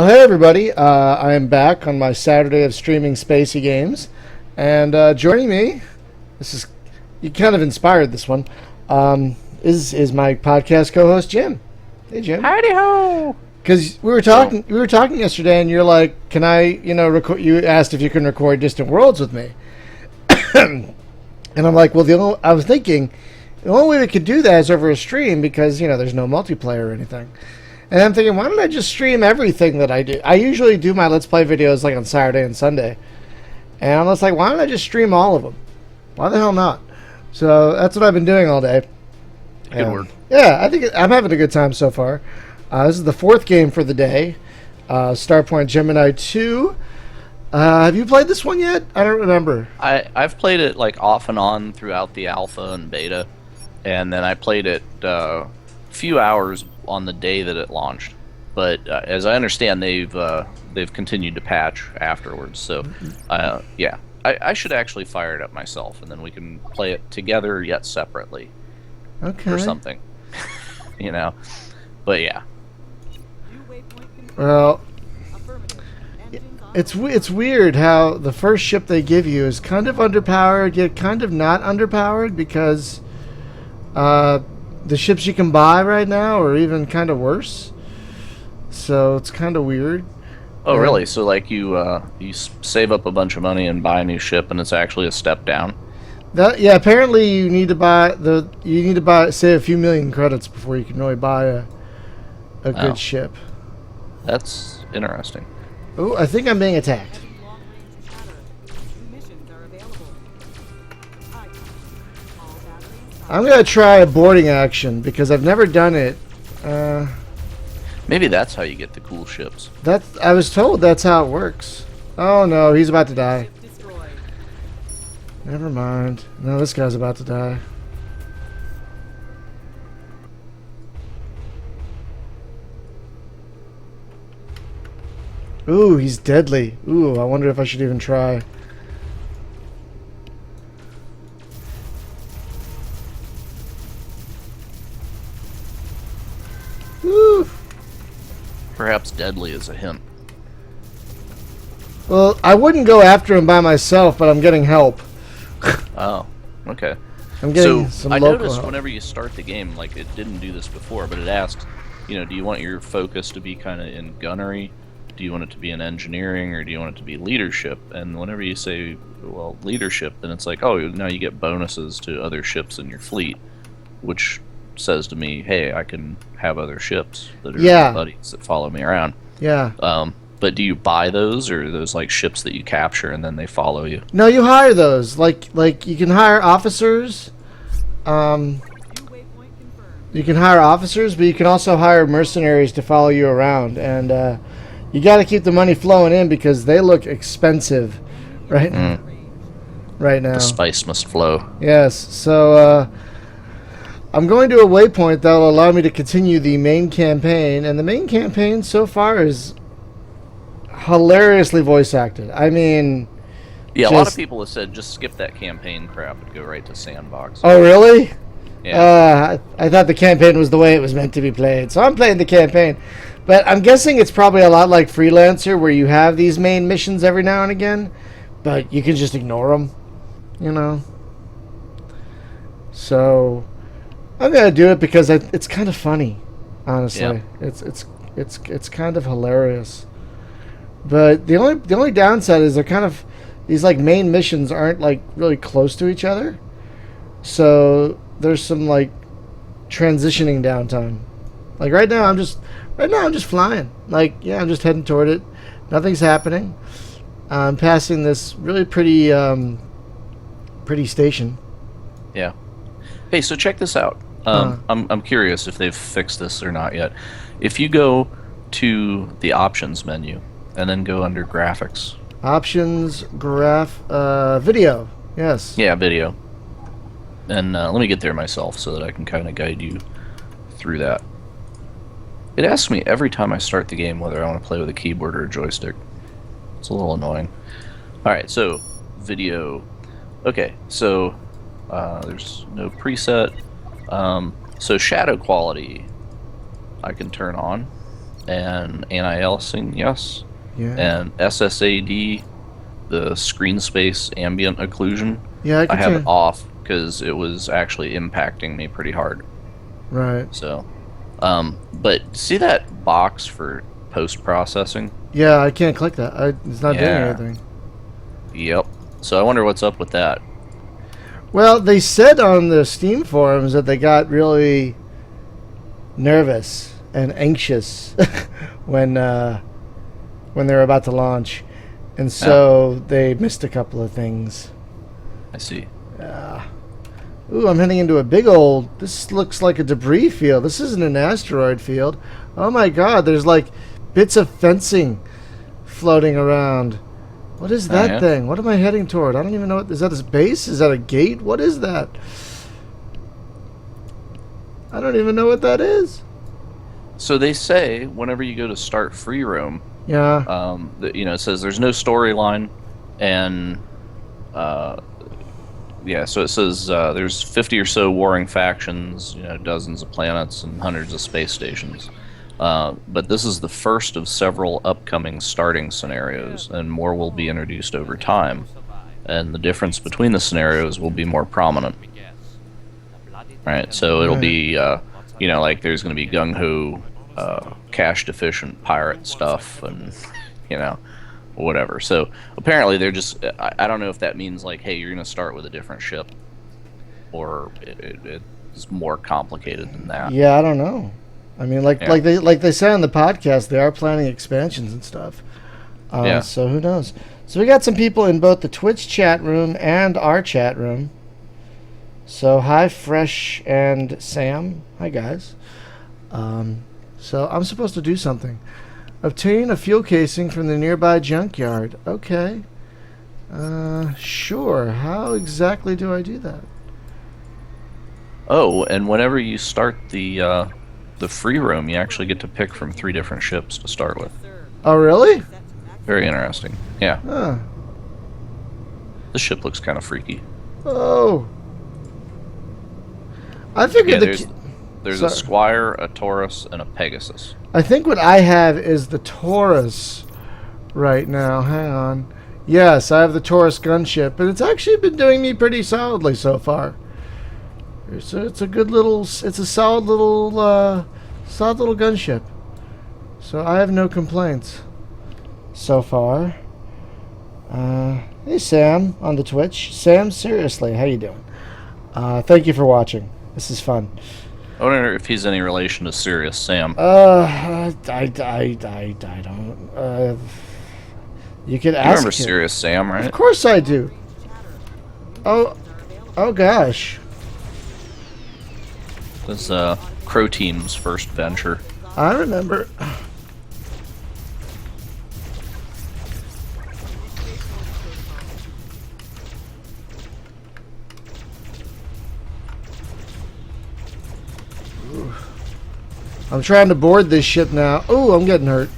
Oh, hey everybody! I am back on my Saturday of streaming Spacey games, and joining me, this is you kind of inspired this one, is my podcast co-host Jim. Hey Jim, Howdy ho! because we were talking yesterday, and you're like, "Can I, record?" You asked if you can record Distant Worlds with me, and I'm like, "Well, I was thinking the only way we could do that is over a stream because there's no multiplayer or anything." And I'm thinking, why don't I just stream everything that I do? I usually do my Let's Play videos like on Saturday and Sunday. And I'm just like, why don't I just stream all of them? Why the hell not? So that's what I've been doing all day. Good work. Yeah, I think I'm having a good time so far. This is the fourth game for the day. Starpoint Gemini 2. Have you played this one yet? I don't remember. I've played it like off and on throughout the alpha and beta, and then I played it a few hours on the day that it launched. But as I understand, they've continued to patch afterwards. So yeah, I should actually fire it up myself, and then we can play it together yet separately, Okay. or something. But yeah. Well, it's weird how the first ship they give you is kind of underpowered, yet kind of not underpowered, because the ships you can buy right now are even kind of worse. So it's kind of weird. Oh, really? So like you save up a bunch of money and buy a new ship, and it's actually a step down. Yeah, apparently you need to buy say a few million credits before you can really buy a good ship. That's interesting. Oh, I think I'm being attacked. I'm gonna try a boarding action because I've never done it. Maybe that's how you get the cool ships. I was told that's how it works. Oh no, he's about to die. Never mind. No, this guy's about to die. Ooh, he's deadly. Ooh, I wonder if I should even try. Woo! Perhaps deadly is a hint. Well, I wouldn't go after him by myself, but I'm getting help. Oh, okay. I'm getting So some I local noticed help. whenever you start the game, like it didn't do this before, but it asks, do you want your focus to be kind of in gunnery? Do you want it to be in engineering, or do you want it to be leadership? And whenever you say, well, leadership, then it's like, oh, now you get bonuses to other ships in your fleet, which says to me, hey, I can have other ships that are my buddies that follow me around. Yeah. But do you buy those, or are those like ships that you capture and then they follow you? No, you hire those. Like you can hire officers. You can hire officers, but you can also hire mercenaries to follow you around, and you got to keep the money flowing in because they look expensive, right? Right now. The spice must flow. Yes. So I'm going to a waypoint that will allow me to continue the main campaign, and the main campaign so far is hilariously voice acted. I mean, yeah, a lot of people have said just skip that campaign crap and go right to sandbox. Oh, really? Yeah. I thought the campaign was the way it was meant to be played, so I'm playing the campaign. But I'm guessing it's probably a lot like Freelancer, where you have these main missions every now and again, but you can just ignore them, So I'm gonna do it because it's kind of funny, honestly. Yeah. It's kind of hilarious. But the only downside is these like main missions aren't like really close to each other, so there's some like transitioning downtime. Like right now I'm just flying. Like yeah, I'm just heading toward it. Nothing's happening. I'm passing this really pretty station. Yeah. Hey, so check this out. I'm curious if they've fixed this or not yet. If you go to the options menu and then go under graphics. Options, video. Yes. Yeah, video. And let me get there myself so that I can kind of guide you through that. It asks me every time I start the game whether I want to play with a keyboard or a joystick. It's a little annoying. Alright, so video. Okay, so there's no preset. So shadow quality I can turn on. and anti-aliasing, yes. Yeah. And SSAD, the screen space ambient occlusion, Yeah, I I can have it turn. off because it was actually impacting me pretty hard. Right. So, but see that box for post-processing? Yeah, I can't click that. It's not doing Yeah. anything. Yep. So I wonder what's up with that. Well, they said on the Steam forums that they got really nervous and anxious when they were about to launch, and so they missed a couple of things. I see. Ooh, I'm heading into a big old... This looks like a debris field. This isn't an asteroid field. Oh my god, there's like bits of fencing floating around. What is that yeah? thing? What am I heading toward? I don't even know. What, is that a base? Is that a gate? What is that? I don't even know what that is. So they say whenever you go to start free roam, Yeah. it says there's no storyline, and so it says there's 50 or so warring factions, dozens of planets and hundreds of space stations. But this is the first of several upcoming starting scenarios, and more will be introduced over time. And the difference between the scenarios will be more prominent. Right, so it'll be, like there's going to be gung-ho, cash-deficient pirate stuff, and, whatever. So apparently they're just, I don't know if that means like, hey, you're going to start with a different ship, or it's more complicated than that. Yeah, I don't know. I mean, like they say on the podcast, they are planning expansions and stuff. So who knows? So we got some people in both the Twitch chat room and our chat room. So hi, Fresh and Sam. Hi, guys. So I'm supposed to do something. Obtain a fuel casing from the nearby junkyard. Okay. Sure. How exactly do I do that? Oh, and whenever you start the free roam, you actually get to pick from 3 different ships to start with. Oh, really? Very interesting. Yeah. Huh. This ship looks kind of freaky. Oh. I figured there's a Squire, a Taurus, and a Pegasus. I think what I have is the Taurus right now. Hang on. Yes, I have the Taurus gunship, and it's actually been doing me pretty solidly so far. It's a good little, it's a solid little gunship. So I have no complaints so far. Hey Sam on the Twitch. Sam, seriously, how you doing? Thank you for watching. This is fun. I wonder if he's any relation to Sirius Sam. I don't. You could ask. You remember him. Sirius Sam, right? Of course I do. Oh gosh. This Crow Team's first venture. I remember. I'm trying to board this ship now. Oh, I'm getting hurt.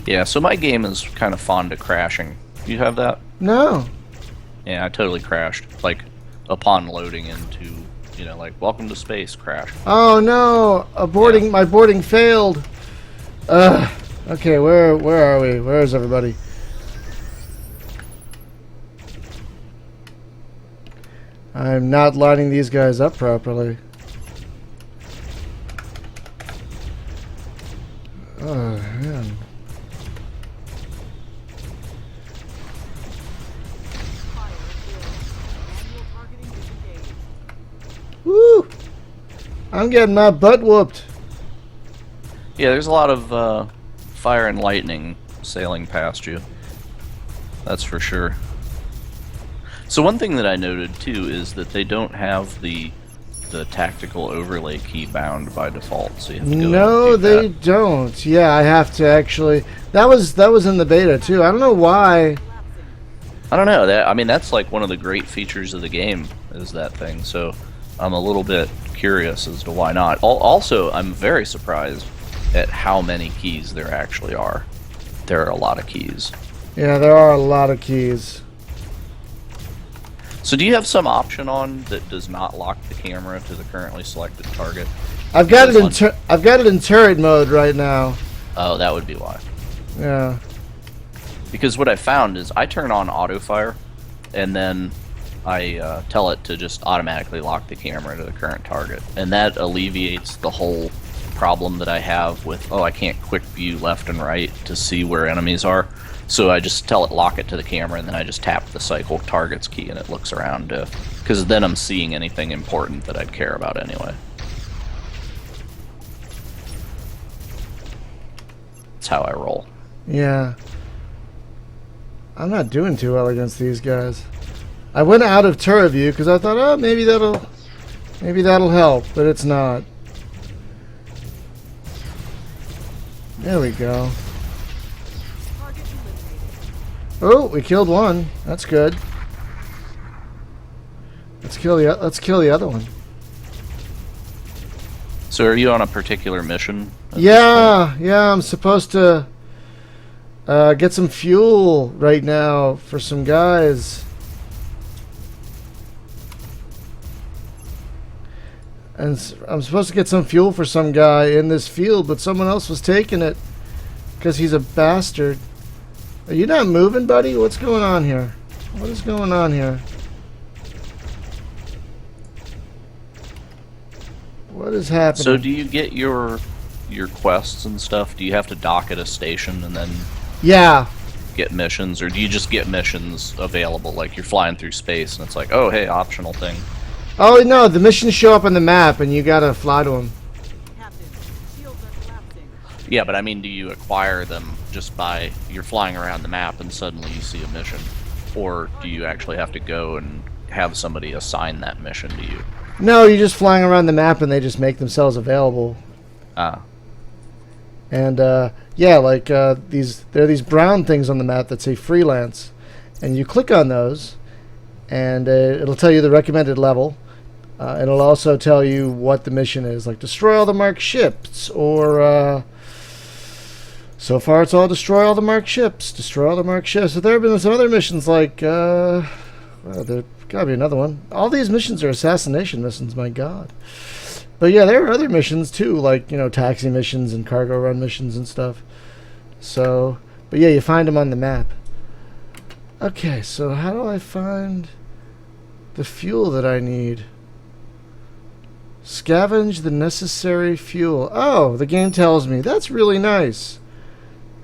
Yeah, so my game is kind of fond of crashing. Do you have that? No. Yeah, I totally crashed. Like, upon loading into, welcome to space, crash. Oh no! My boarding failed. Okay, where are we? Where is everybody? I'm not lining these guys up properly. Oh, man. Woo! I'm getting my butt whooped. Yeah, there's a lot of fire and lightning sailing past you. That's for sure. So one thing that I noted too is that they don't have the tactical overlay key bound by default, so you have to go No, they don't. Yeah, I have to actually. That was in the beta too. I don't know why. I don't know. That's like one of the great features of the game is that thing. So I'm a little bit curious as to why not. Also, I'm very surprised at how many keys there actually are. There are a lot of keys. Yeah, there are a lot of keys. So do you have some option on that does not lock the camera to the currently selected target? I've got it in turret mode right now. Oh, that would be why. Yeah. Because what I found is I turn on auto fire, and then I tell it to just automatically lock the camera to the current target, and that alleviates the whole problem that I have with, I can't quick view left and right to see where enemies are. So I just tell it lock it to the camera, and then I just tap the cycle targets key, and it looks around, because then I'm seeing anything important that I'd care about anyway. That's how I roll. Yeah. I'm not doing too well against these guys. I went out of turret view because I thought, oh, maybe that'll help, but it's not. There we go. Oh, we killed one. That's good. Let's kill the other one. So are you on a particular mission? Yeah, I'm supposed to get some fuel right now for some guys. And I'm supposed to get some fuel for some guy in this field, but someone else was taking it because he's a bastard. Are you not moving, buddy? What's going on here? What is going on here? What is happening? So do you get your quests and stuff? Do you have to dock at a station and then get missions, or do you just get missions available? Like you're flying through space and it's like, oh hey, optional thing. Oh no, the missions show up on the map and you gotta fly to them. Captain, shields are collapsing. Yeah, but I mean, do you acquire them just by you're flying around the map and suddenly you see a mission, or do you actually have to go and have somebody assign that mission to you? No, you're just flying around the map and they just make themselves available. Ah. And yeah, like there are these brown things on the map that say freelance, and you click on those, and it'll tell you the recommended level. It'll also tell you what the mission is, like destroy all the marked ships, or so far it's all destroy all the marked ships, destroy all the marked ships. So there have been some other missions like, well, there gotta be another one. All these missions are assassination missions, my god. But yeah, there are other missions too, like, taxi missions and cargo run missions and stuff. So, but yeah, you find them on the map. Okay, so how do I find the fuel that I need? Scavenge the necessary fuel. Oh, the game tells me. That's really nice.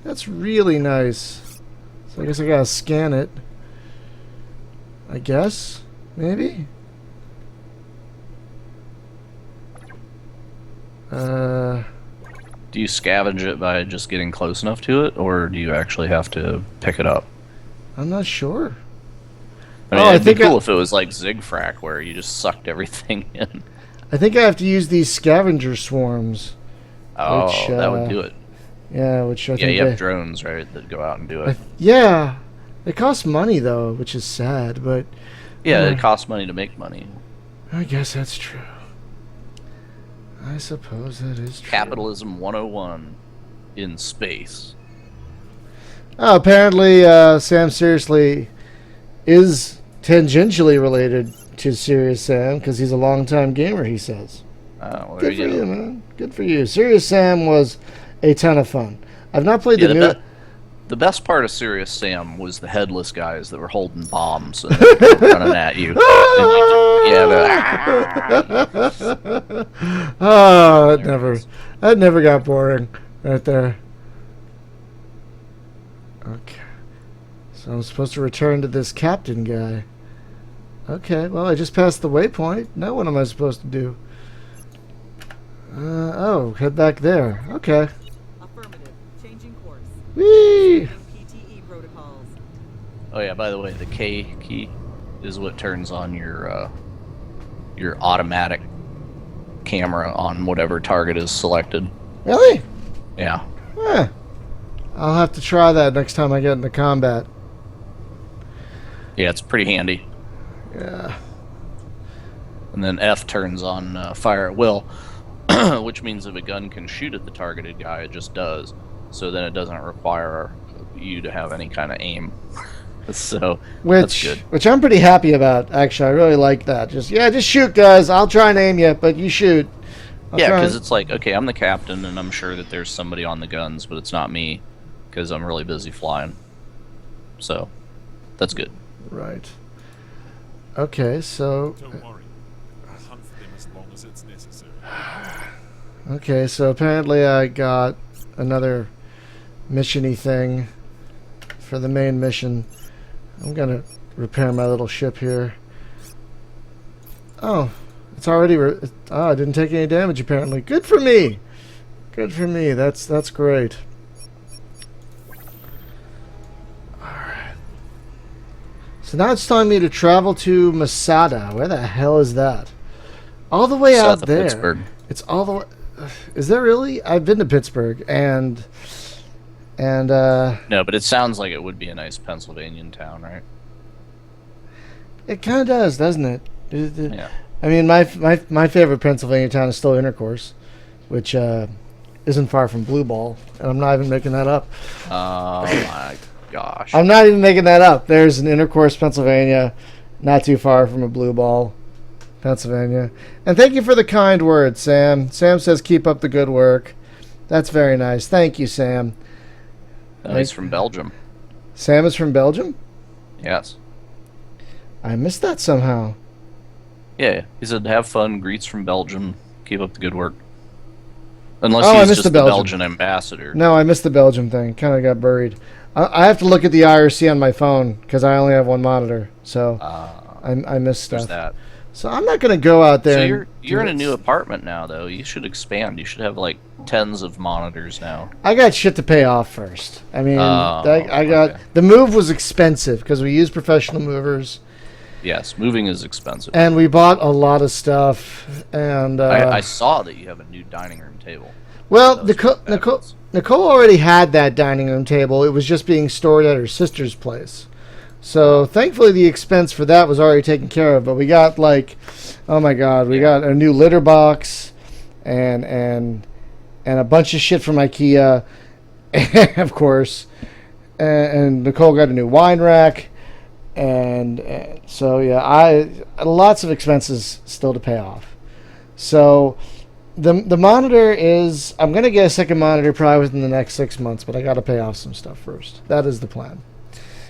That's really nice. So I guess I gotta scan it. I guess? Maybe? Do you scavenge it by just getting close enough to it, or do you actually have to pick it up? I'm not sure. I mean, it'd be cool if it was like Zigfrac, where you just sucked everything in. I think I have to use these scavenger swarms. Oh, that would do it. Yeah, which I think you have drones, right, that go out and do it. Yeah. They cost money, though, which is sad, but... Yeah, it costs money to make money. I guess that's true. I suppose that is true. Capitalism 101 in space. Oh, apparently Sam Seriously is tangentially related to Serious Sam because he's a longtime gamer, he says. Oh, well, Good for you, man. Good for you. Serious Sam was a ton of fun. I've not played the new... The best part of Serious Sam was the headless guys that were holding bombs and running at you. Oh, that never got boring right there. Okay. So I'm supposed to return to this captain guy. Okay, well, I just passed the waypoint. Now what am I supposed to do? Oh, head back there. Okay. Affirmative. Changing course. Whee! PTE protocols. Oh yeah, by the way, the K key is what turns on your automatic camera on whatever target is selected. Really? Yeah. Eh. I'll have to try that next time I get into combat. Yeah, it's pretty handy. Yeah. And then F turns on fire at will, which means if a gun can shoot at the targeted guy, it just does. So then it doesn't require you to have any kind of aim. So that's good. Which I'm pretty happy about, actually. I really like that. Just shoot, guys. I'll try and aim you, but you shoot. I'll Yeah, try because and- it's like, okay, I'm the captain, and I'm sure that there's somebody on the guns, but it's not me, because I'm really busy flying. So, that's good. Right. Okay, so... Don't worry. I'll hunt for them as long as it's necessary. Okay, so apparently I got another mission-y thing for the main mission. I'm gonna repair my little ship here. Oh, it's already... I didn't take any damage apparently. Good for me! Good for me. That's great. Alright. So now it's telling me to travel to Masada. Where the hell is that? All the way South out of there. Pittsburgh. It's all the way... Is there really? I've been to Pittsburgh, and No, but it sounds like it would be a nice Pennsylvanian town, right? it kind of does, doesn't it? Yeah. I mean, my favorite Pennsylvania town is still Intercourse, which isn't far from Blue Ball, and I'm not even making that up. Oh my gosh. I'm not even making that up. There's an Intercourse, Pennsylvania, not too far from a Blue Ball, Pennsylvania. And thank you for the kind words, Sam. Sam says keep up the good work. That's very nice. Thank you, Sam. He's from Belgium. Sam is from Belgium? Yes. I missed that somehow. Yeah, he said have fun, greets from Belgium, keep up the good work. Unless Oh, I he's missed just the the Belgium. Belgian ambassador. No, I missed the Belgium thing. Kind of got buried. I have to look at the IRC on my phone because I only have one monitor. So I missed There's stuff. that. So I'm not going to go out there. So and you're do in a this. new apartment now, though. You should expand. You should have like tens of monitors now. I got shit to pay off first. I mean, Oh, I got okay. the move was expensive because we use professional movers Yes, moving is expensive. and we bought a lot of stuff. And I saw that you have a new dining room table. well, Those Nicole, are fabulous. Nicole already had that dining room table. It was just being stored at her sister's place. So thankfully the expense for that was already taken care of. But we got like, oh my god, we got a new litter box and a bunch of shit from IKEA, of course. And Nicole got a new wine rack. And so yeah, I lots of expenses still to pay off. So the monitor is, I'm gonna get a second monitor probably within the next 6 months, but I got to pay off some stuff first. That is the plan.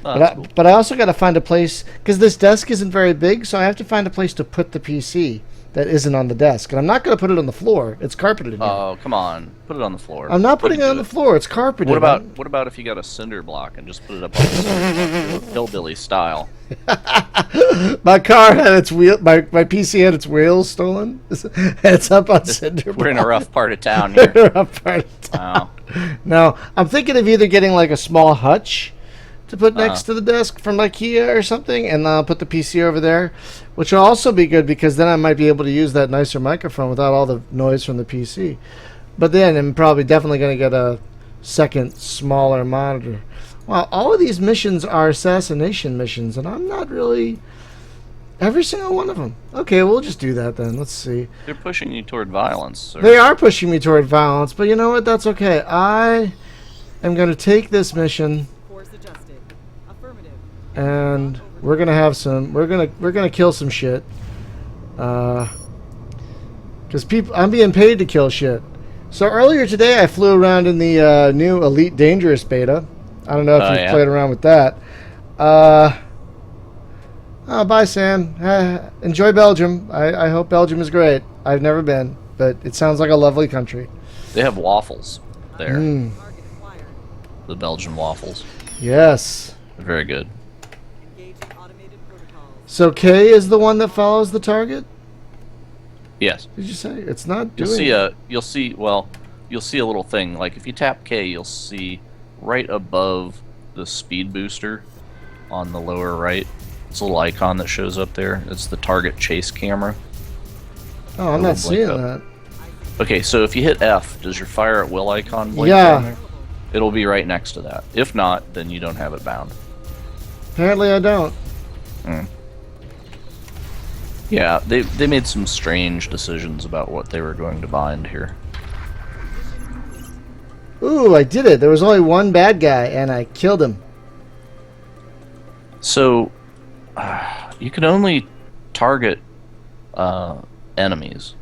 Oh, that's cool. But I also got to find a place because this desk isn't very big, so I have to find a place to put the PC that isn't on the desk, and I'm not going to put it on the floor. It's carpeted in here. Oh, come on. Put it on the floor. I'm not You putting it can on do the floor. It's carpeted. What about if you got a cinder block and just put it up on the cinder block, hillbilly style? My car had its wheel. My PC had its wheels stolen. It's up on cinder. We're in a rough part of town here. rough part of town. Wow. No, I'm thinking of either getting like a small hutch to put next to the desk from IKEA or something, and I'll put the PC over there, which will also be good because then I might be able to use that nicer microphone without all the noise from the PC. But then I'm probably definitely going to get a second, smaller monitor. Well, all of these missions are assassination missions, and I'm not really... Every single one of them. Okay, we'll just do that then. Let's see. They're pushing you toward violence. Sir. They are pushing me toward violence, but you know what? That's okay. I am going to take this mission, Course adjusted. Affirmative. and we're going to have some... We're gonna kill some shit. Because I'm being paid to kill shit. So earlier today, I flew around in the new Elite Dangerous beta. I don't know if you've Yeah. played around with that. Oh, bye, Sam. Enjoy Belgium. I hope Belgium is great. I've never been, but it sounds like a lovely country. They have waffles there. Mm, Target acquired. The Belgian waffles. yes. They're very good. Engaging automated protocols. So K is the one that follows the target? Yes. Did you say? It's not You'll doing see it. you'll see a little thing. Like if you tap K, you'll see right above the speed booster on the lower right. It's a little icon that shows up there. It's the target chase camera. Oh, I'm It'll not seeing blink that. Okay, so if you hit F, does your fire at will icon blink Yeah. down there? It'll be right next to that. If not, then you don't have it bound. Apparently I don't. Yeah, they made some strange decisions about what they were going to bind here. Ooh, I did it. There was only one bad guy, and I killed him. So, you can only target enemies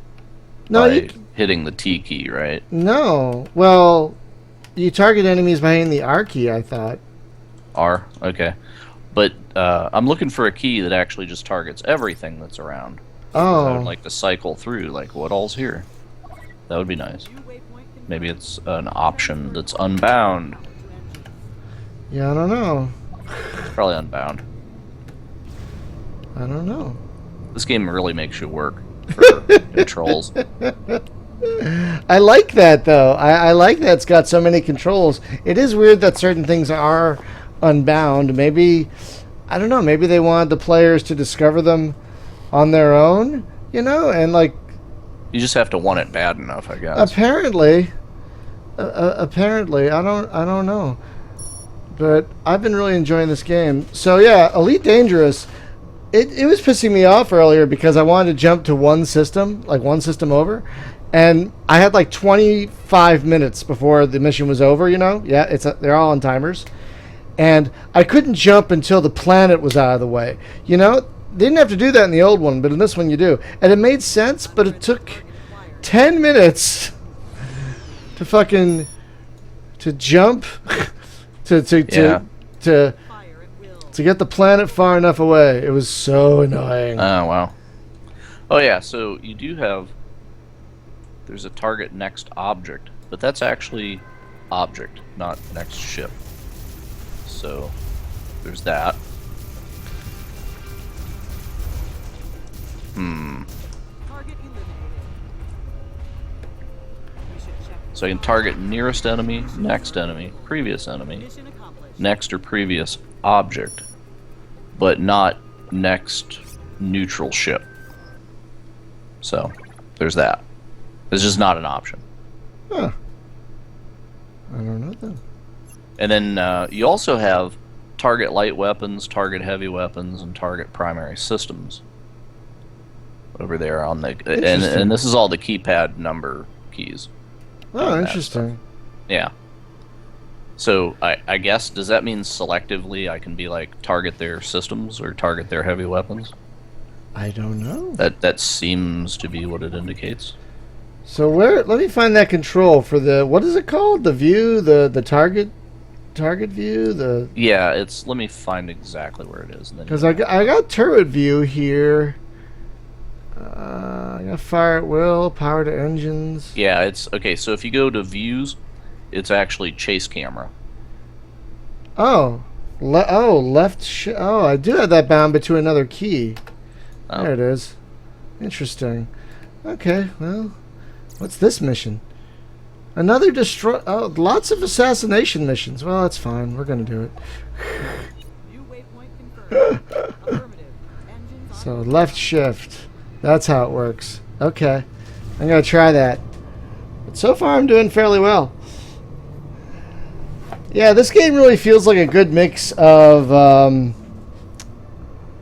No, by hitting the T key, right? No. Well, you target enemies by hitting the R key, I thought. R? Okay. But I'm looking for a key that actually just targets everything that's around. I would Oh. like to cycle through, like, what all's here? That would be nice. New waypoint confirmed. Maybe it's an option that's unbound. To engine. Yeah, I don't know. Probably unbound. I don't know. This game really makes you work for controls. I like that, though. I like that it's got so many controls. It is weird that certain things are unbound. Maybe, I don't know, maybe they wanted the players to discover them on their own, you know? And, like, You just have to want it bad enough, I guess. apparently, I don't know. But I've been really enjoying this game. So, yeah, Elite Dangerous, it was pissing me off earlier because I wanted to jump to one system over. And I had like 25 minutes before the mission was over, you know? Yeah, they're all on timers. And I couldn't jump until the planet was out of the way. You know? They didn't have to do that in the old one, but in this one you do. And it made sense, but it took 10 minutes to jump to Fire at will. to get the planet far enough away. It was so annoying. Oh, wow. Oh, yeah, so you do have... There's a target next object, but that's actually object, not next ship. So, there's that. Target eliminated. Mission check. So I can target nearest enemy, next enemy, previous enemy, Mission accomplished. next or previous object, but not next neutral ship. So, there's that. It's just not an option. Huh. I don't know then. And then you also have target light weapons, target heavy weapons, and target primary systems over there on the and this is all the keypad number keys. Oh, on that interesting. Yeah. So I guess, does that mean selectively I can be like target their systems or target their heavy weapons? I don't know. That seems to be what it indicates. So let me find that control for the, what is it called? The view, the target view, Yeah, let me find exactly where it is. because I got turret view here. I got fire at will, power to engines. Yeah, it's okay. So if you go to views, it's actually chase camera. Oh, left. I do have that bound to another key. Oh. There it is. Interesting. Okay, well, what's this mission? Another destroy. Oh, lots of assassination missions. Well, that's fine. We're gonna do it. New waypoint confirmed. Affirmative. Engines on. So left shift. That's how it works. Okay, I'm gonna try that. But so far, I'm doing fairly well. Yeah, this game really feels like a good mix of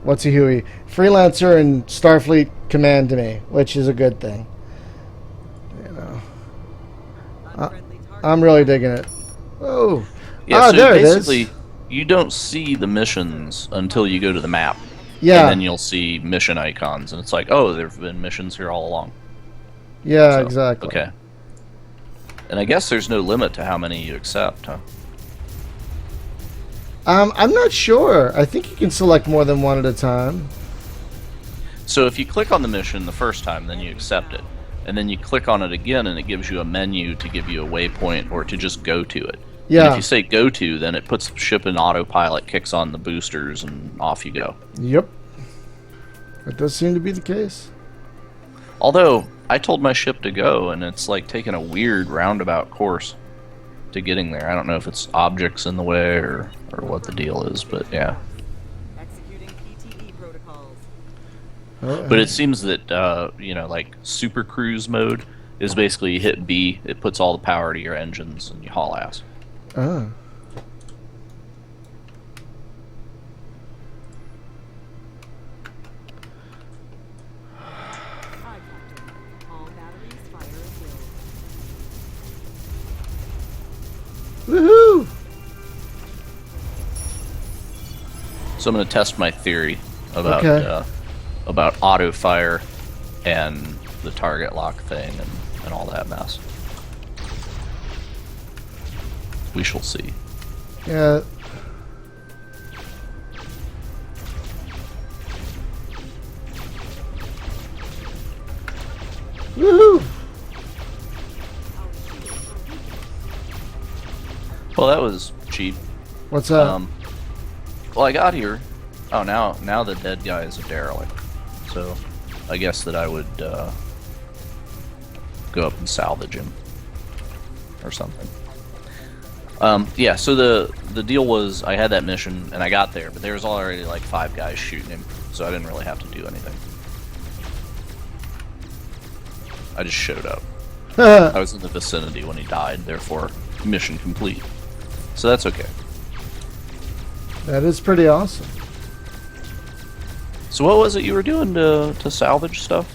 what's a Huey? Freelancer and Starfleet Command to me, which is a good thing. You know, Unfriendly target. I'm really digging it. Oh, Yeah, so there it basically, is. you don't see the missions until you go to the map. Yeah, And then you'll see mission icons, and it's like, oh, there have been missions here all along. yeah, So, exactly. Okay. And I guess there's no limit to how many you accept, huh? I'm not sure. I think you can select more than one at a time. So if you click on the mission the first time, then you accept it. And then you click on it again, and it gives you a menu to give you a waypoint or to just go to it. And Yeah. if you say go to, then it puts the ship in autopilot, kicks on the boosters, and off you go. Yep. That does seem to be the case. Although, I told my ship to go, and it's like taking a weird roundabout course to getting there. I don't know if it's objects in the way or what the deal is, but yeah. Executing PTE protocols. But it seems that, like Super Cruise mode is basically you hit B, it puts all the power to your engines, and you haul ass. Ah. Aye, Captain. All batteries fire at will. Woohoo! So I'm going to test my theory about Okay. about auto fire and the target lock thing, and and all that mess. We shall see. Yeah. Woohoo! Well, that was cheap. What's up? Well, I got here. Oh, now the dead guy is a derelict. So, I guess that I would go up and salvage him or something. Yeah. So the deal was I had that mission and I got there, but there was already like 5 guys shooting him, so I didn't really have to do anything. I just showed up. I was in the vicinity when he died, therefore mission complete. So that's okay. That is pretty awesome. So what was it you were doing to salvage stuff?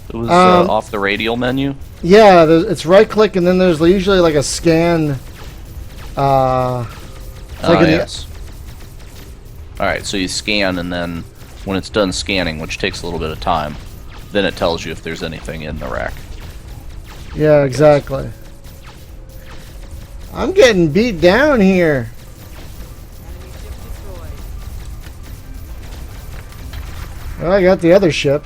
It was off the radial menu? Yeah, it's right click and then there's usually like a scan. Yes. Alright, so you scan and then when it's done scanning, which takes a little bit of time, then it tells you if there's anything in the rack. Yeah, exactly. I'm getting beat down here. Enemy ship destroyed. Well, I got the other ship.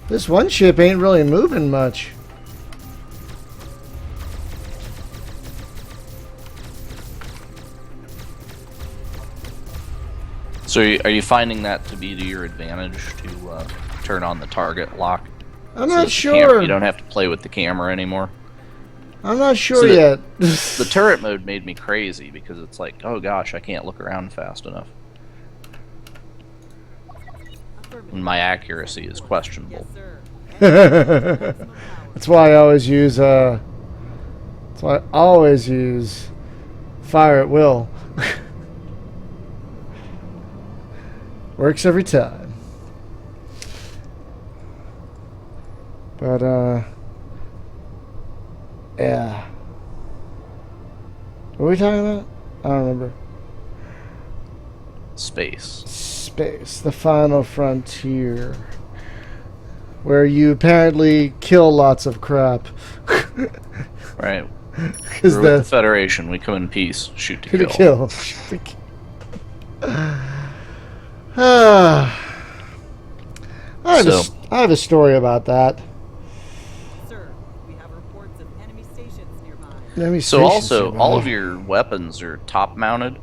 This one ship ain't really moving much. So are you finding that to be to your advantage to turn on the target lock? I'm So not that the sure. you don't have to play with the camera anymore? I'm not sure So yet. The turret mode made me crazy because it's like, oh gosh, I can't look around fast enough. Affirmative. And my accuracy is questionable. Yes, sir. That's why I always use. That's why I always use fire at will. Works every time. But yeah. What are we talking about? I don't remember. Space. Space, the final frontier, where you apparently kill lots of crap. Right. Because We're with the Federation. We come in peace. Shoot to kill. I have So- I have a story about that. Sir, we have reports of enemy stations nearby. Let me So also, all of your weapons are top-mounted,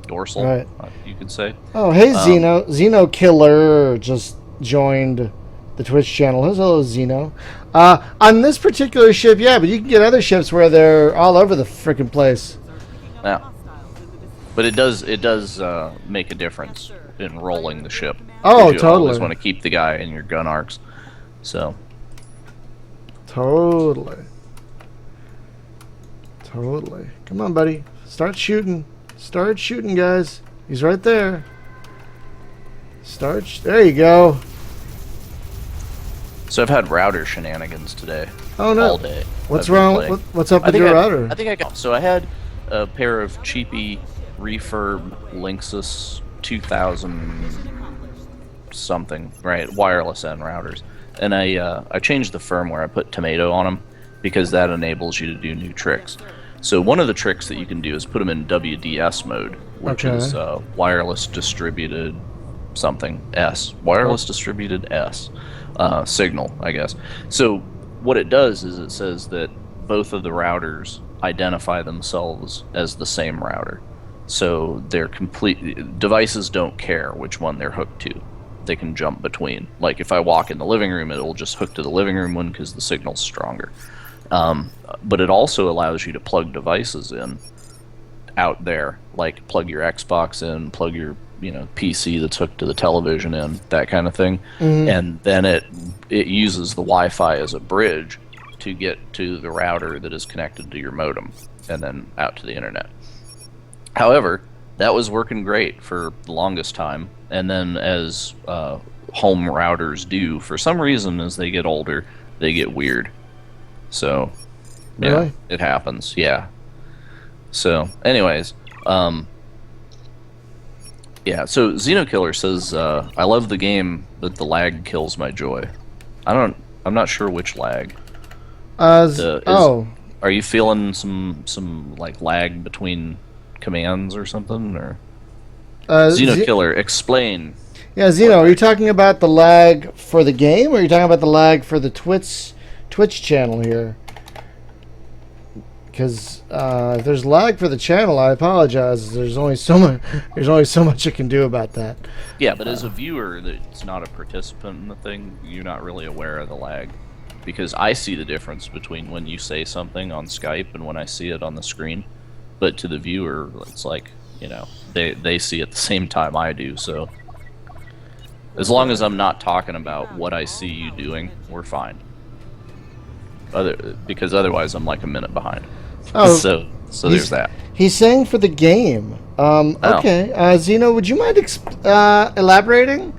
dorsal, Right. You could say. Oh, hey, Xeno Killer just joined the Twitch channel. Hello, Xeno. On this particular ship, yeah, but you can get other ships where they're all over the freaking place. Are picking up Yeah. hostiles in the vicinity. But it does make a difference in rolling the ship. Oh, You always totally. want to keep the guy in your gun arcs. So, Totally. Totally. Come on, buddy. Start shooting. Start shooting, guys. He's right there. There you go. so I've had router shenanigans today. Oh, no. All day. What's I've been wrong? playing. What's up I with think your I- router? I think I got. So I had a pair of cheapy refurb Linksys 2000 something, right? Wireless N routers, and I changed the firmware. I put Tomato on them because that enables you to do new tricks. So one of the tricks that you can do is put them in WDS mode, which Okay. is wireless distributed something S, wireless distributed S signal, I guess. So what it does is it says that both of the routers identify themselves as the same router. So they're complete devices don't care which one they're hooked to. They can jump between. Like if I walk in the living room, it'll just hook to the living room one because the signal's stronger. But it also allows you to plug devices in out there, like plug your Xbox in, plug your PC that's hooked to the television in, that kind of thing, and then it uses the Wi-Fi as a bridge to get to the router that is connected to your modem, and then out to the internet. However, that was working great for the longest time, and then as home routers do, for some reason, as they get older, they get weird. So, yeah, Really? it happens. Yeah. So, anyways, yeah. So Xenokiller says, "I love the game, but the lag kills my joy." I don't I'm not sure which lag. Uh, oh, Are you feeling some like lag between commands or something? Or Xeno Z- Killer, explain. yeah, Zeno, are you talking about the lag for the game, or are you talking about the lag for the Twitch channel here? Because if there's lag for the channel, I apologize. There's only so much. There's only so much I can do about that. Yeah, but as a viewer that's not a participant in the thing, you're not really aware of the lag. Because I see the difference between when you say something on Skype and when I see it on the screen. But to the viewer, it's like, they see it the same time I do. So as long as I'm not talking about what I see you doing, we're fine. Because otherwise I'm like a minute behind. Oh, so there's that. He's saying for the game. Okay, Zeno, would you mind elaborating?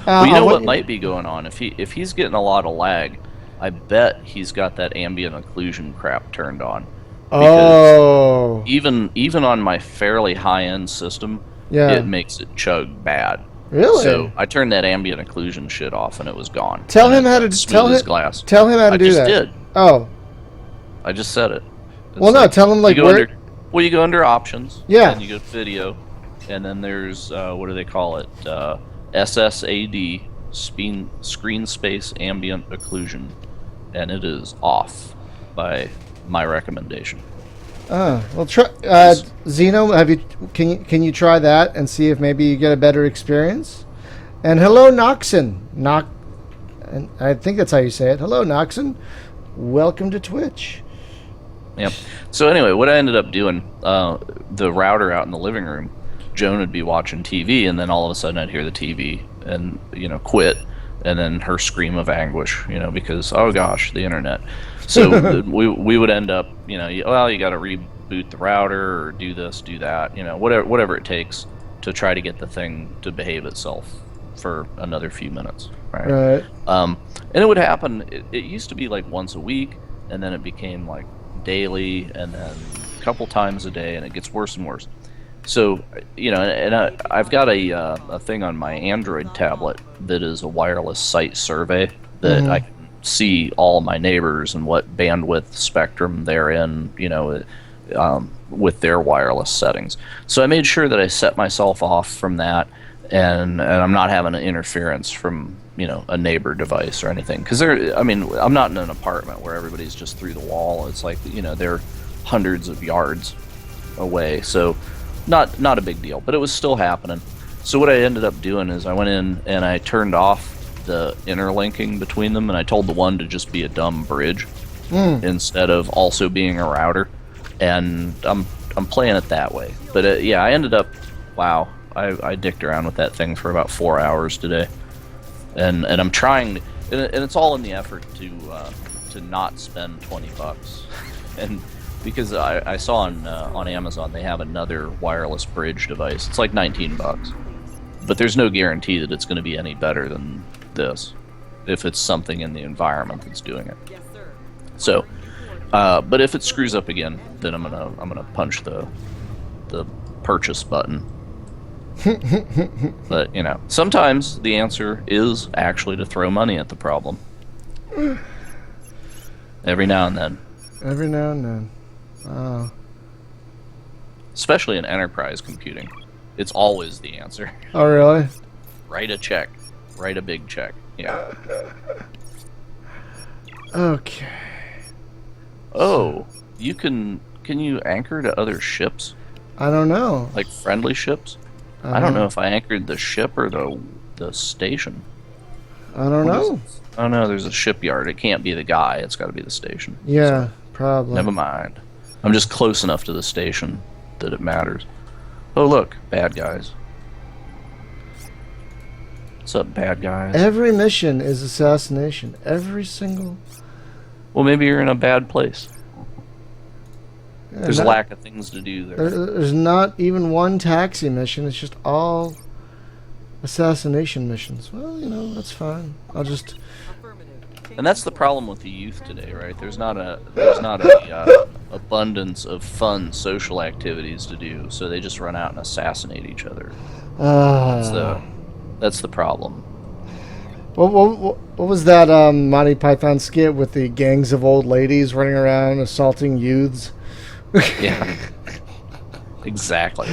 Well, you on know what you- might be going on? If he's getting a lot of lag, I bet he's got that ambient occlusion crap turned on. Oh, Even on my fairly high-end system, yeah. it makes it chug bad. Really? So I turned that ambient occlusion shit off, and it was gone. Tell And him how to it's tell smooth as him. glass. Tell him how to I do just that. did. Oh, I just said it. It's well, no. Tell him like you go where. under, well, you go under options. Yeah. And you go to video, and then there's what do they call it? SSAD, screen space ambient occlusion, and it is off by my recommendation. Well, try Zeno. Can you try that and see if maybe you get a better experience? And hello, Noxon. And I think that's how you say it. Hello, Noxon. Welcome to Twitch. Yep. So anyway, what I ended up doing, the router out in the living room, Joan would be watching TV, and then all of a sudden I'd hear the TV and quit, and then her scream of anguish, because oh gosh, the internet. So we would end up, you got to reboot the router or do this, do that, whatever it takes to try to get the thing to behave itself for another few minutes, right? Right. And it would happen. It used to be like once a week, and then it became like daily, and then a couple times a day, and it gets worse and worse. So, I've got a thing on my Android tablet that is a wireless site survey that I can see all my neighbors and what bandwidth spectrum they're in, with their wireless settings. So I made sure that I set myself off from that, and I'm not having an interference from a neighbor device or anything, because I'm not in an apartment where everybody's just through the wall. It's like they're hundreds of yards away, so not a big deal, but it was still happening. So what I ended up doing is I went in and I turned off the interlinking between them, and I told the one to just be a dumb bridge instead of also being a router, and I'm playing it that way. But I ended up, wow, I dicked around with that thing for about 4 hours today. And I'm trying, and it's all in the effort to not spend $20, and because I saw on Amazon they have another wireless bridge device. It's like $19, but there's no guarantee that it's going to be any better than this if it's something in the environment that's doing it. Yes, sir. So, but if it screws up again, then I'm gonna punch the purchase button. But sometimes the answer is actually to throw money at the problem. Every now and then. Every now and then. Oh. Especially in enterprise computing, it's always the answer. Oh, really? Write a check. Write a big check. Yeah. Okay. Oh, can you anchor to other ships? I don't know. Like friendly ships? I don't know if I anchored the ship or the station. I don't know. Oh no, there's a shipyard. It can't be the guy. It's got to be the station. Yeah, So, probably. never mind. I'm just close enough to the station that it matters. Oh look, bad guys. What's up, bad guys? Every mission is assassination. Every single. Well, maybe you're in a bad place. Yeah, There's a lack of things to do there. There's not even one taxi mission. It's just all assassination missions. Well, that's fine. I'll just. Affirmative. And that's the problem with the youth today, right? There's not a abundance of fun social activities to do, so they just run out and assassinate each other. That's the problem. What was that Monty Python skit with the gangs of old ladies running around assaulting youths? Yeah. Exactly.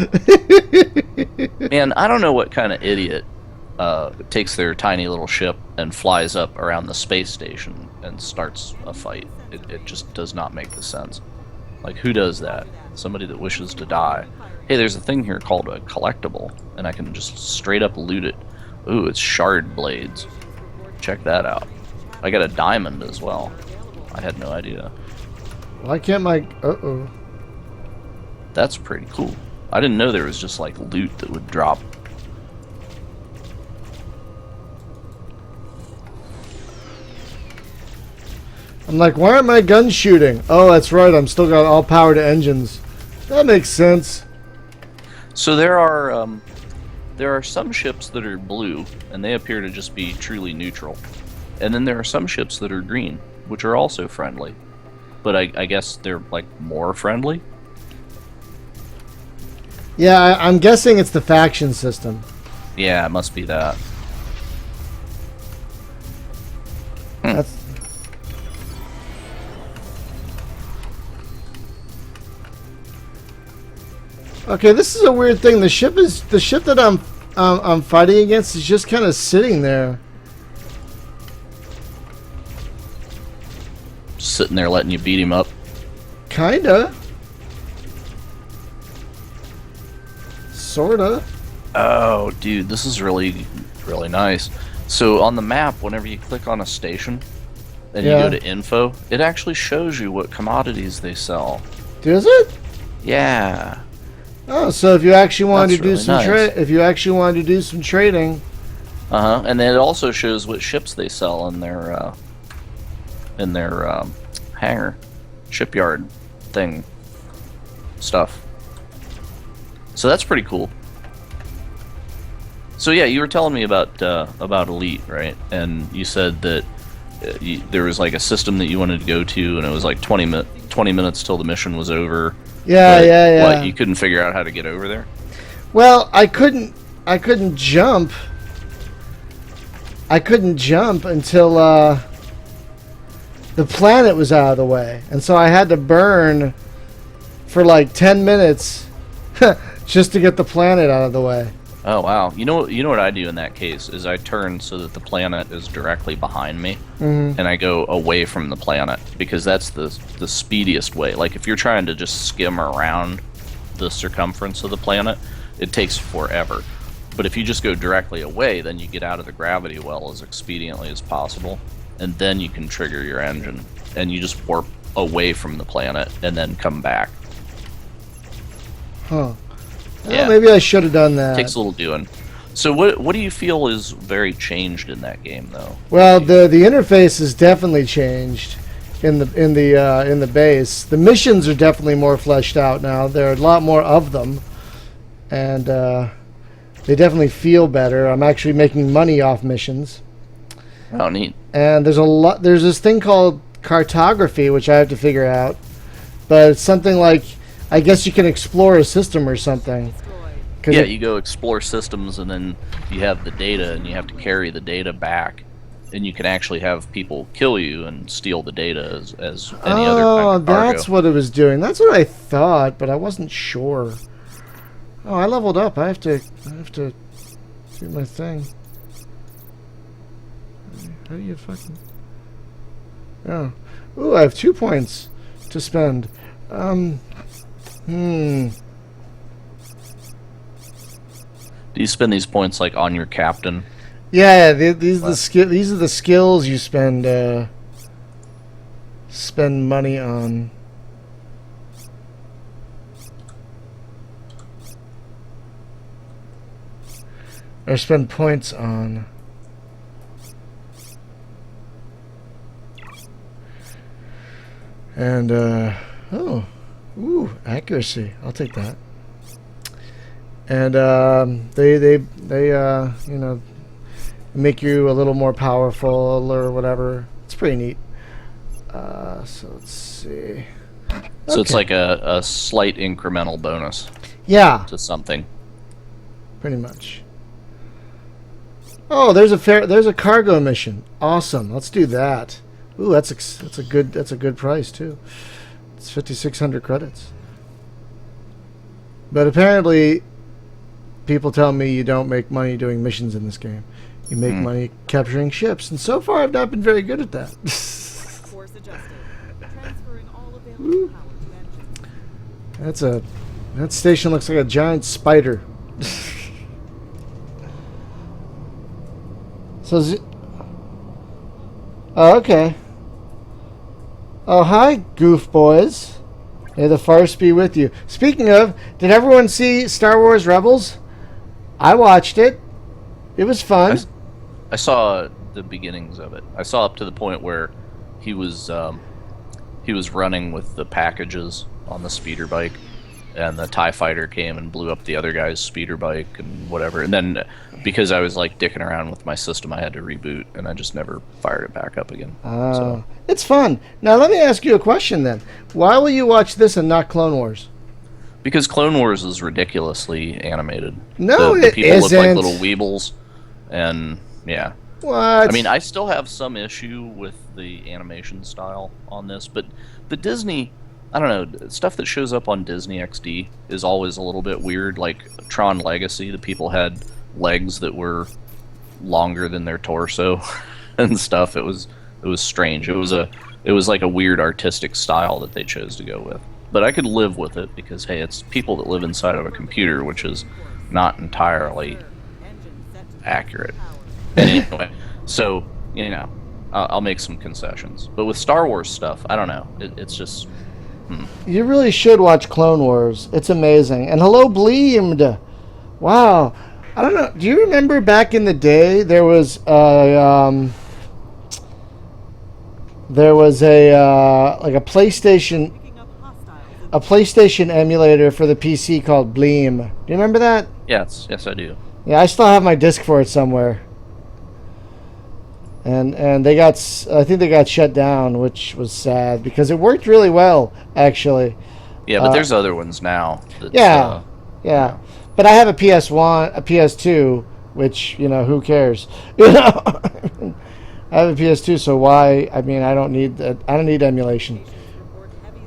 Man, I don't know what kind of idiot takes their tiny little ship and flies up around the space station and starts a fight. It just does not make the sense. Like, who does that? Somebody that wishes to die. Hey, there's a thing here called a collectible, and I can just straight up loot it. Ooh, it's shard blades. Check that out. I got a diamond as well. I had no idea. Why can't my... Uh-oh. That's pretty cool. I didn't know there was just like loot that would drop. I'm like, why aren't my guns shooting? Oh, that's right. I'm still got all power to engines. That makes sense. So there are some ships that are blue, and they appear to just be truly neutral. And then there are some ships that are green, which are also friendly. But I guess they're like more friendly. Yeah, I'm guessing it's the faction system. Yeah, it must be that. That's... Okay, this is a weird thing. The ship that I'm fighting against is just kind of sitting there. Sitting there letting you beat him up. Kinda. Sorta. Oh, dude, this is really, really nice. So on the map, whenever you click on a station and you go to info, it actually shows you what commodities they sell. Does it? Yeah. Oh, so if you actually wanted to do really some nice. if you actually wanted to do some trading, And then it also shows what ships they sell in their hangar, shipyard thing stuff. So that's pretty cool. So yeah, you were telling me about Elite, right? And you said that there was like a system that you wanted to go to, and it was like 20 minutes till the mission was over. Yeah, yeah. What, you couldn't figure out how to get over there? Well, I couldn't jump. I couldn't jump until the planet was out of the way, and so I had to burn for like 10 minutes just to get the planet out of the way. Oh wow! You know what I do in that case is I turn so that the planet is directly behind me, and I go away from the planet because that's the speediest way. Like if you're trying to just skim around the circumference of the planet, it takes forever. But if you just go directly away, then you get out of the gravity well as expediently as possible, and then you can trigger your engine, and you just warp away from the planet and then come back. Huh. Well, Yeah. maybe I should have done that. Takes a little doing. So what do you feel is very changed in that game, though? Well, the interface has definitely changed in the base. The missions are definitely more fleshed out now. There are a lot more of them, and they definitely feel better. I'm actually making money off missions. Oh, neat. And there's this thing called cartography, which I have to figure out. But it's something like, I guess you can explore a system or something. Yeah, you go explore systems, and then you have the data, and you have to carry the data back. And you can actually have people kill you and steal the data as any other kind of cargo. That's what it was doing. That's what I thought, but I wasn't sure. Oh, I leveled up. I have to do my thing. How do you fucking... Oh. Ooh, I have 2 points to spend. Do you spend these points like on your captain? Yeah, these are the skills you spend money on. Or spend points on. And accuracy. I'll take that. And they make you a little more powerful or whatever. It's pretty neat. So let's see. So it's like a slight incremental bonus. Yeah, To something. pretty much. Oh, there's a cargo mission. Awesome. Let's do that. Ooh, that's a good price too. It's 5,600 credits. But apparently, people tell me you don't make money doing missions in this game. You make money capturing ships, and so far I've not been very good at that. Course adjusted. Transferring all available power to engines. That station looks like a giant spider. Oh, okay. Oh, hi, goof boys. May the farce be with you. Speaking of, did everyone see Star Wars Rebels? I watched it. It was fun. I saw the beginnings of it. I saw up to the point where he was running with the packages on the speeder bike, and the TIE fighter came and blew up the other guy's speeder bike and whatever. And then because I was like dicking around with my system, I had to reboot, and I just never fired it back up again. So. It's fun. Now let me ask you a question then. Why will you watch this and not Clone Wars? Because Clone Wars is ridiculously animated. No, the it people isn't. look like little weebles, and yeah. What? I mean, I still have some issue with the animation style on this, but the Disney, I don't know, stuff that shows up on Disney XD is always a little bit weird. Like Tron Legacy, the people had legs that were longer than their torso and stuff. It was strange. It was like a weird artistic style that they chose to go with. But I could live with it because hey, it's people that live inside of a computer, which is not entirely accurate. Anyway, so I'll make some concessions. But with Star Wars stuff, I don't know. It's just. You really should watch Clone Wars. It's amazing. And hello, Bleemed. Wow. I don't know. Do you remember back in the day there was a like a PlayStation emulator for the PC called Bleem. Do you remember that? Yes, I do. Yeah, I still have my disc for it somewhere. And I think they got shut down, which was sad because it worked really well, actually. Yeah, but there's other ones now. Yeah. But I have a PS1, a PS2, which who cares? I have a PS2, so why? I mean, I don't need emulation.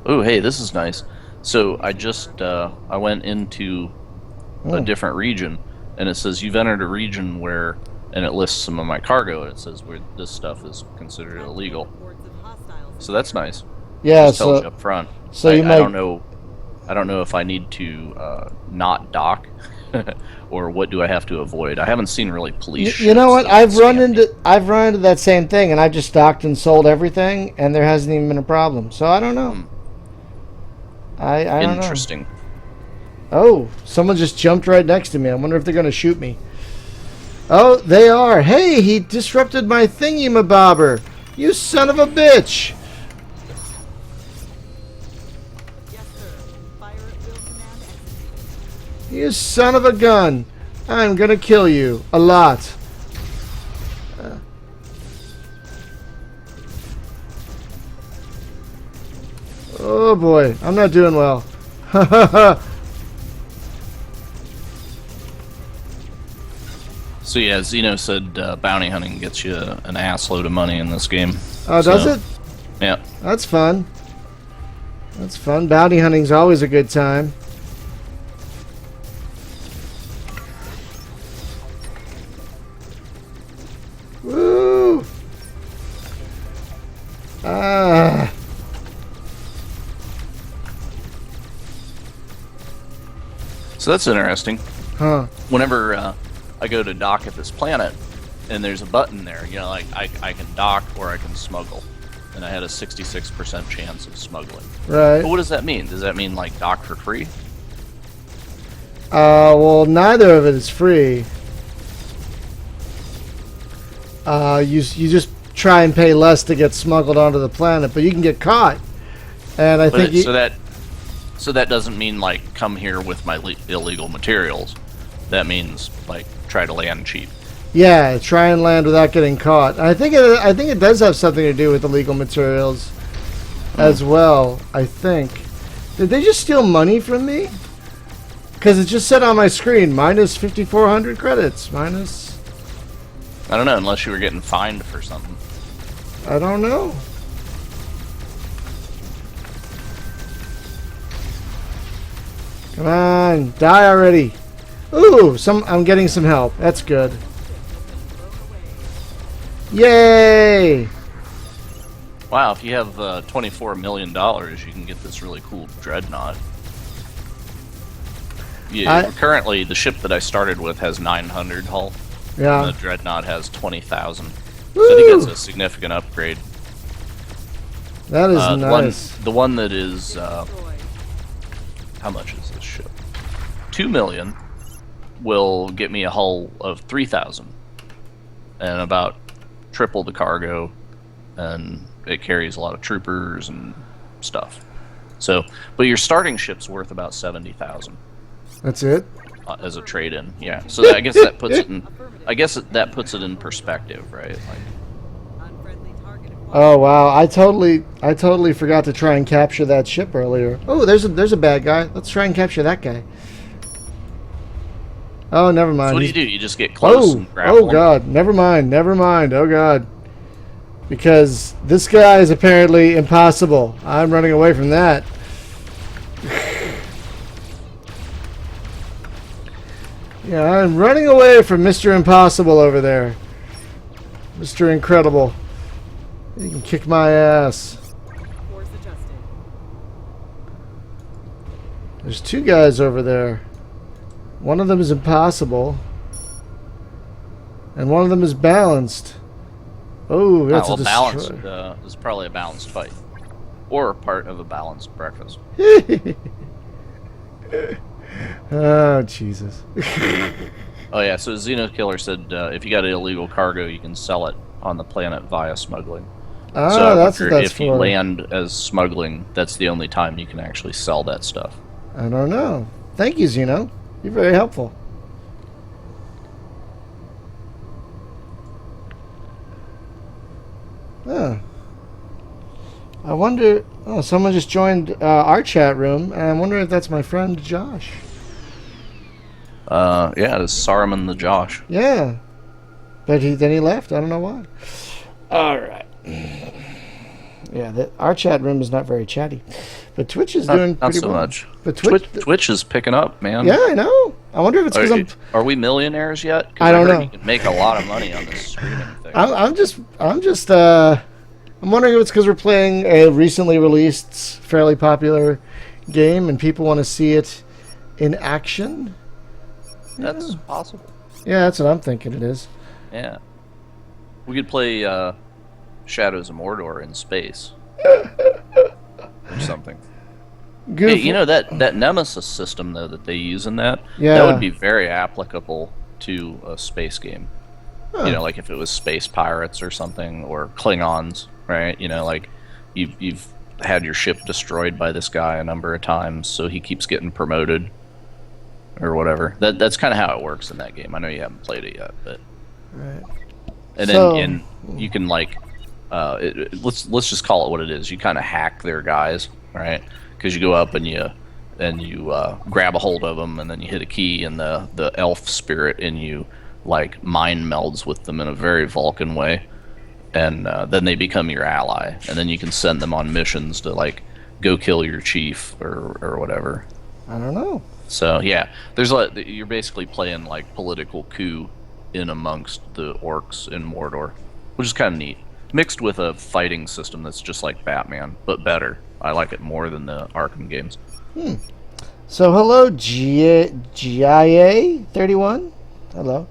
Oh, hey, this is nice. So I went into a different region, and it says you've entered a region where. And it lists some of my cargo, and it says where this stuff is considered illegal. So that's nice. Yeah, it tells you up front. So I don't know if I need to not dock, or what do I have to avoid. I haven't seen really police. You know what? I've run into that same thing, and I just docked and sold everything, and there hasn't even been a problem. So I don't know. I don't know. Interesting. Oh, someone just jumped right next to me. I wonder if they're going to shoot me. Oh, they are. Hey, he disrupted my thingy-mabobber. You son of a bitch. Yes, sir. Fire at will command executed. You son of a gun. I'm going to kill you. A lot. Oh, boy. I'm not doing well. Ha ha ha. So yeah, Zeno said bounty hunting gets you an assload of money in this game. Oh, does it? Yeah. That's fun. That's fun. Bounty hunting's always a good time. Woo! Ah. So that's interesting. Huh. Whenever I go to dock at this planet, and there's a button there, like I can dock or I can smuggle, and I had a 66% chance of smuggling. Right. But what does that mean? Does that mean like dock for free? Well, neither of it is free. You just try and pay less to get smuggled onto the planet, but you can get caught. And I think so that doesn't mean like come here with my illegal materials. That means like try to land cheap. Yeah, try and land without getting caught. I think it does have something to do with illegal materials as well. I think. Did they just steal money from me? Because it just said on my screen minus 5,400 credits. Minus. I don't know, unless you were getting fined for something. I don't know. Come on, die already. Ooh, I'm getting some help. That's good. Yay! Wow, if you have $24 million, you can get this really cool dreadnought. Yeah, currently, the ship that I started with has 900 hull. Yeah. And the dreadnought has 20,000. So I think it's a significant upgrade. That is nice. The one that is... how much is this ship? 2 million will get me a hull of 3,000. And about triple the cargo. And it carries a lot of troopers and stuff. So, but your starting ship's worth about 70,000. That's it? As a trade-in, yeah. So I guess that puts it in. I guess that puts it in perspective, right? Like, Unfriendly target acquired. Oh wow! I totally forgot to try and capture that ship earlier. Oh, there's a bad guy. Let's try and capture that guy. Oh, never mind. so what do you do? You just get close and grapple Oh him? god! Never mind. Oh god! Because this guy is apparently impossible. I'm running away from that. Yeah, I'm running away from Mr. Impossible over there. Mr. Incredible. You can kick my ass. Course adjusted. There's two guys over there. One of them is impossible. And one of them is balanced. Oh, that's a balanced. destroyer. This is probably a balanced fight. Or part of a balanced breakfast. Oh, Jesus. Oh yeah, so Xeno Killer said if you got illegal cargo, you can sell it on the planet via smuggling. Ah, So I that's what wonder that's if for. you land as smuggling, that's the only time you can actually sell that stuff. I don't know. Thank you, Zeno. You're very helpful. Oh. I wonder... Oh, someone just joined our chat room, and I'm wondering if that's my friend Josh. Yeah, it's Saruman the Josh. Yeah. But then he left. I don't know why. All right. Yeah, our chat room is not very chatty. But Twitch is doing Not pretty so well. much. But Twitch is picking up, man. Yeah, I know. I wonder if it's because Are we millionaires yet? 'Cause I don't heard know. You can make a lot of money on this streaming thing. I'm wondering if it's because we're playing a recently released, fairly popular game, and people want to see it in action. That's possible. Yeah, that's what I'm thinking it is. Yeah. We could play Shadows of Mordor in space. Or something. Hey, you know that Nemesis system though that they use in that? Yeah. That would be very applicable to a space game. Huh. You know, like if it was space pirates or something, or Klingons, right? You know, like you've had your ship destroyed by this guy a number of times, so he keeps getting promoted or whatever. That's kind of how it works in that game. I know you haven't played it yet, but Right. and So- then you can like let's just call it what it is. You kind of hack their guys, right? Because you go up and you grab a hold of them, and then you hit a key, and the elf spirit in you like mind melds with them in a very Vulcan way, and then they become your ally, and then you can send them on missions to like go kill your chief or whatever. I don't know. So yeah, you're basically playing like political coup in amongst the orcs in Mordor, which is kind of neat, mixed with a fighting system that's just like Batman but better. I like it more than the Arkham games. So hello, GIA31. Hello.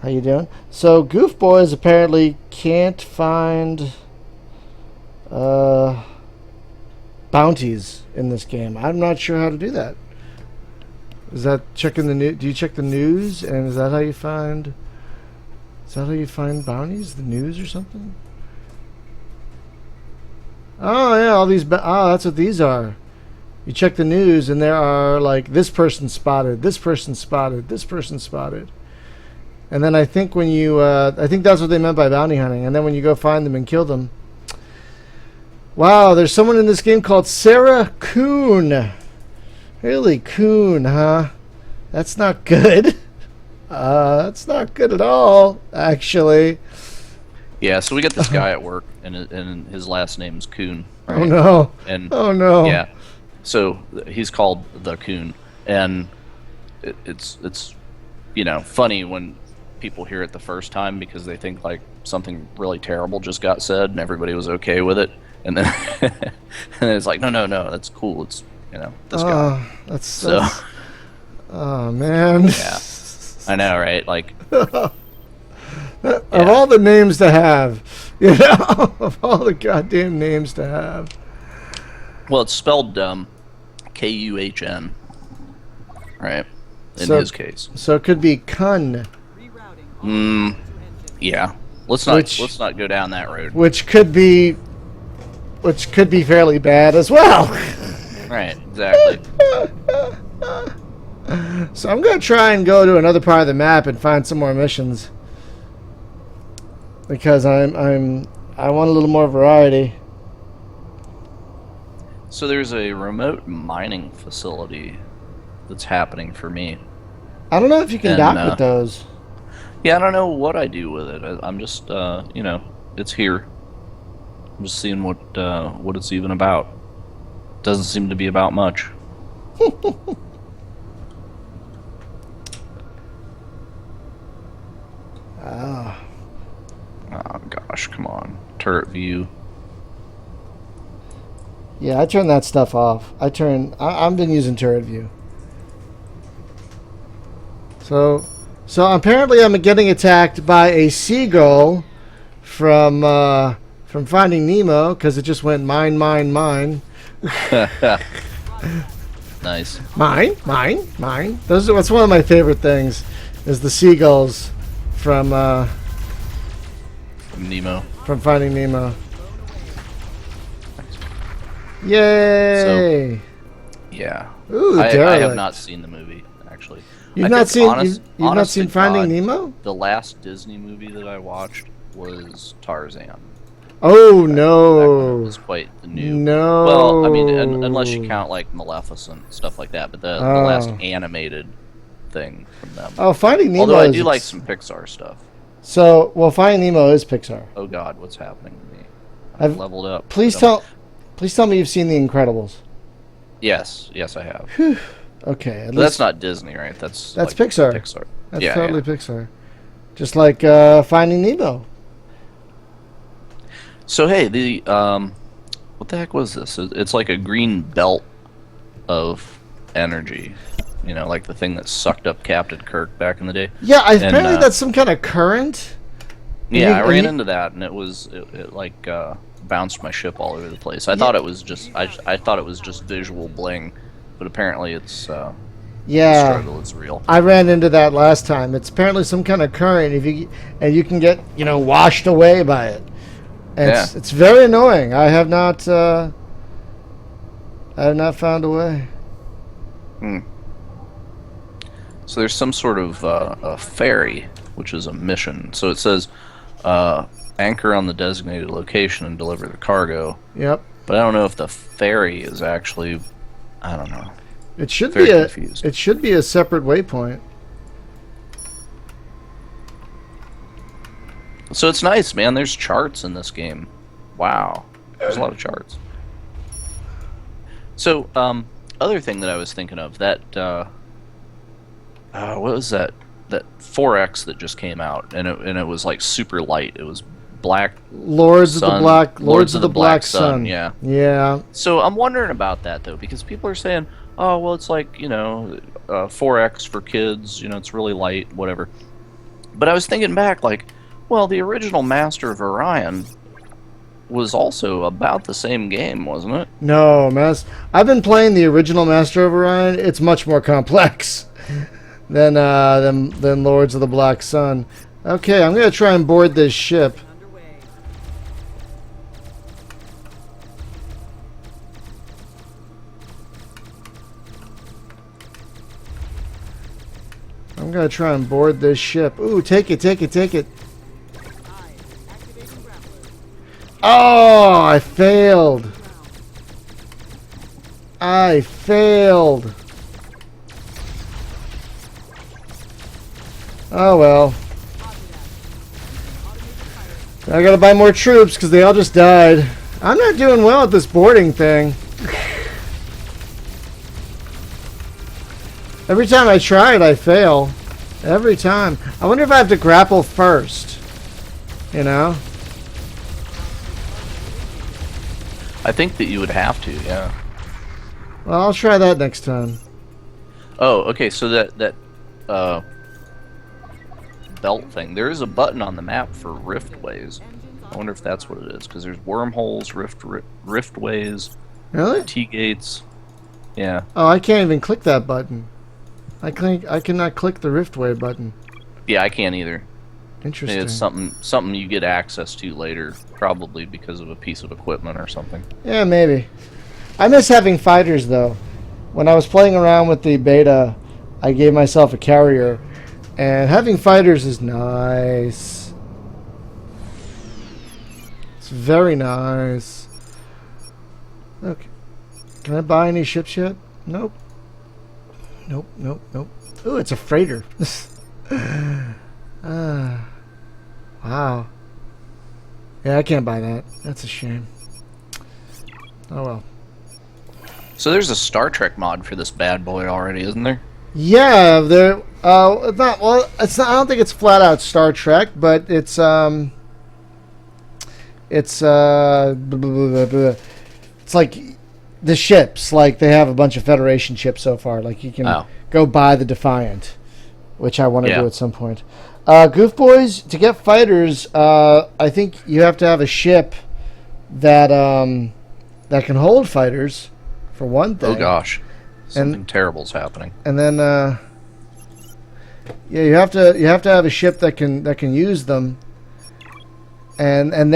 How you doing? So Goof Boys apparently can't find bounties in this game. I'm not sure how to do that. Is that checking the news? Do you check the news, and is that how you find? Is that how you find bounties? The news or something? Oh yeah, all these. That's what these are. You check the news, and there are like this person spotted, this person spotted, this person spotted. And then I think when you, I think that's what they meant by bounty hunting. And then when you go find them and kill them, wow, there's someone in this game called Sarah Kuhn. Really, Kuhn, huh? That's not good. That's not good at all, actually. Yeah, so we get this guy at work, and his last name's Coon. Right? Oh no! And Oh no! yeah, so he's called the Coon, and it's funny when people hear it the first time because they think like something really terrible just got said and everybody was okay with it, and then and it's like no, that's cool. It's this guy. That's oh man. Yeah, I know, right? Like. Of all the names to have, of all the goddamn names to have. Well, it's spelled Kuhn, right? In his case. So it could be Kun. Yeah. Let's not go down that road. Which could be fairly bad as well. Right, exactly. So I'm gonna try and go to another part of the map and find some more missions. Because I want a little more variety. So there's a remote mining facility that's happening for me. I don't know if you can dock with those. Yeah, I don't know what I do with it. I'm just, it's here. I'm just seeing what it's even about. Doesn't seem to be about much. Oh gosh, come on. Turret view. Yeah, I turned that stuff off. I've been using turret view. So apparently I'm getting attacked by a seagull from Finding Nemo because it just went mine. Nice. Mine. That's one of my favorite things is the seagulls from Nemo. From Finding Nemo. Yay! So, yeah. Ooh, I have derelict. not seen the movie, actually. You've not seen Finding Nemo? The last Disney movie that I watched was Tarzan. Oh That no! one was quite the new. No. Well, I mean, unless you count like Maleficent stuff like that, but the last animated thing from them. Oh, Finding Nemo. Although I do like some Pixar stuff. So, Finding Nemo is Pixar. Oh God, what's happening to me? I've leveled up. Please tell me you've seen The Incredibles. Yes, I have. Whew. Okay, That's not Disney, right? That's like Pixar. Pixar. That's totally Pixar. Just like Finding Nemo. So hey, what the heck was this? It's like a green belt of energy. Like the thing that sucked up Captain Kirk back in the day. Yeah, apparently that's some kind of current. Yeah, I ran into that, and it like bounced my ship all over the place. I thought it was just I thought it was just visual bling, but apparently it's the struggle is real. I ran into that last time. It's apparently some kind of current. And you can get washed away by it. And it's very annoying. I have not found a way. So there's some sort of a ferry, which is a mission. So it says anchor on the designated location and deliver the cargo. Yep. But I don't know if the ferry is actually. I don't know. It should Very be confused. It should be a separate waypoint. So it's nice, man. There's charts in this game. Wow. There's a lot of charts. So, other thing that I was thinking of, that, what was that? That 4X that just came out, and it was like super light. It was black. Lords of the Black Sun. Yeah. Yeah. So I'm wondering about that though, because people are saying, oh, well, it's like 4X for kids. It's really light, whatever. But I was thinking back, like, well, the original Master of Orion was also about the same game, wasn't it? No, I've been playing the original Master of Orion. It's much more complex than Lords of the Black Sun. Okay, I'm gonna try and board this ship. Underway. I'm gonna try and board this ship. Ooh, take it. Activating grappler. Oh, I failed. Oh well. I gotta buy more troops because they all just died. I'm not doing well at this boarding thing. Every time I try it, I fail. Every time. I wonder if I have to grapple first. You know? I think that you would have to, yeah. Well, I'll try that next time. Oh, okay, so that belt thing. There is a button on the map for riftways. I wonder if that's what it is, because there's wormholes, riftways, Really? T-gates. Yeah. Oh, I can't even click that button. I cannot click the riftway button. Yeah, I can't either. Interesting. It's something you get access to later, probably because of a piece of equipment or something. Yeah, maybe. I miss having fighters, though. When I was playing around with the beta, I gave myself a carrier, and having fighters is nice. It's very nice. Okay. Can I buy any ships yet? Nope. Nope, nope, nope. Ooh, it's a freighter. Wow. Yeah, I can't buy that. That's a shame. Oh well. So there's a Star Trek mod for this bad boy already, isn't there? Yeah, there. It's not. Well, it's not. I don't think it's flat out Star Trek, but it's It's it's like the ships. Like they have a bunch of Federation ships so far. Like you can go buy the Defiant, which I want to do at some point. Goof Boys, to get fighters, I think you have to have a ship that that can hold fighters, for one thing. Oh gosh, something terrible's happening. And then yeah, you have to have a ship that can use them, and then